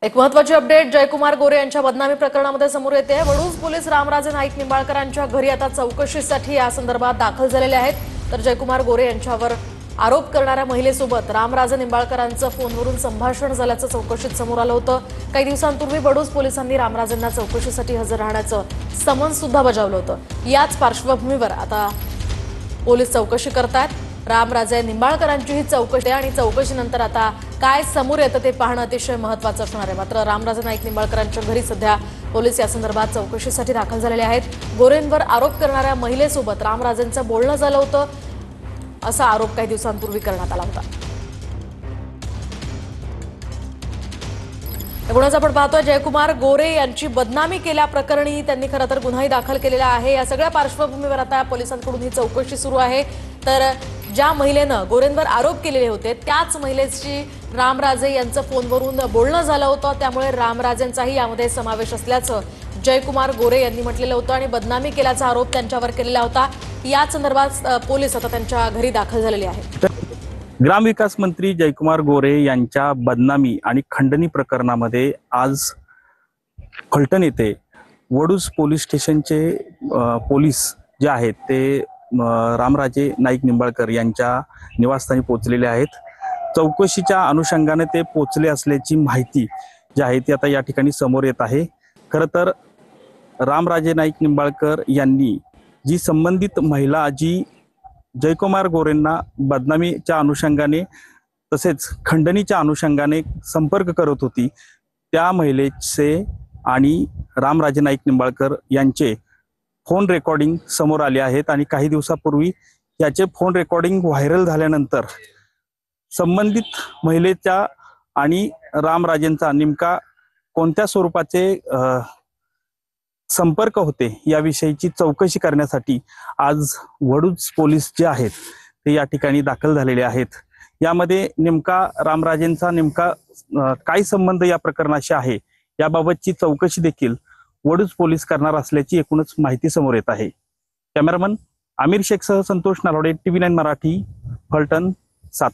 एक महत्त्वाची अपडेट जयकुमार गोरे यांच्या बदनामी प्रकरणामध्ये समोर येते। वडूज पोलीस रामराजे नाईक निंबाळकरांच्या घरी आता चौकशीसाठी या संदर्भात दाखल झालेले आहेत। तर जयकुमार गोरे यांच्यावर आरोप करणाऱ्या महिलेसोबत रामराजे निंबाळकरांचं फोनवरून संभाषण झाल्याचं चौकशीत समोर आलं होतं। काही दिवसांपूर्वी वडूज पोलिसांनी रामराजेंना चौकशीसाठी हजर राहण्याचं समन्स सुद्धा बजावलं होतं। याच पार्श्वभूमीवर आता पोलीस चौकशी करतायत। रामराजे निंबाळकरांची ही चौकशी आणि चौकशीनंतर आता काय समोर येतं ते पाहणं अतिशय महत्त्वाचं असणार आहे। मात्र रामराजे नाईक निंबाळकरांच्या घरी सध्या पोलीस या संदर्भात चौकशीसाठी दाखल झालेले आहेत। गोरेंवर आरोप करणाऱ्या महिलेसोबत रामराजेंचं बोलणं झालं होतं असा आरोप काही दिवसांपूर्वी करण्यात आला होता। एकूणच आपण पाहतोय जयकुमार गोरे यांची बदनामी केल्याप्रकरणी त्यांनी खरं तर गुन्हाही दाखल केलेला आहे। या सगळ्या पार्श्वभूमीवर आता पोलिसांकडून ही चौकशी सुरू आहे। तर ज्या महिलेनं गोरेंवर आरोप केलेले होते त्याच महिलेशी रामराजे यांचं फोनवरून बोलणं झालं होतं। त्यामुळे रामराजेंचाही यामध्ये समावेश असल्याचं जयकुमार गोरे यांनी म्हटलेलं होतं आणि बदनामी केल्याचा आरोप त्यांच्यावर केलेला होता। या संदर्भात पोलीस आता त्यांच्या घरी दाखल झालेले आहेत। ग्रामविकास मंत्री जयकुमार गोरे यांच्या बदनामी आणि खंडणी प्रकरणामध्ये आज फलटण येथे वडूज पोलीस स्टेशनचे पोलीस जे आहेत ते रामराजे नाईक निंबाळकर यांच्या निवासस्थानी पोहोचलेले आहेत। चौकशीच्या अनुषंगाने ते पोहोचले असल्याची माहिती जी आहे ती आता या ठिकाणी समोर येत आहे। खरं तर रामराजे नाईक निंबाळकर यांनी जी संबंधित महिला जी जयकुमार गोरेंना बदनामीच्या अनुषंगाने तसेच खंडणीच्या अनुषंगाने संपर्क करत होती त्या महिलेचे आणि रामराजे नाईक निंबाळकर यांचे फोन रेकॉर्डिंग समोर आले आहेत आणि काही दिवसापूर्वी याचे फोन रेकॉर्डिंग व्हायरल झाल्यानंतर संबंधित महिलेच्या आणि रामराजेंचा नेमका कोणत्या स्वरूपाचे संपर्क होते याविषयीची चौकशी करण्यासाठी आज वडूज पोलीस जे आहेत ते या ठिकाणी दाखल झालेले आहेत। यामध्ये नेमका रामराजेंचा नेमका काय संबंध या प्रकरणाशी आहे याबाबतची चौकशी देखील वडूज पोलीस करणार असल्याची एकूणच माहिती समोर येत आहे। कॅमेरामन आमिर शेखसह संतोष नालवडे, TV9 मराठी, फलटण 7।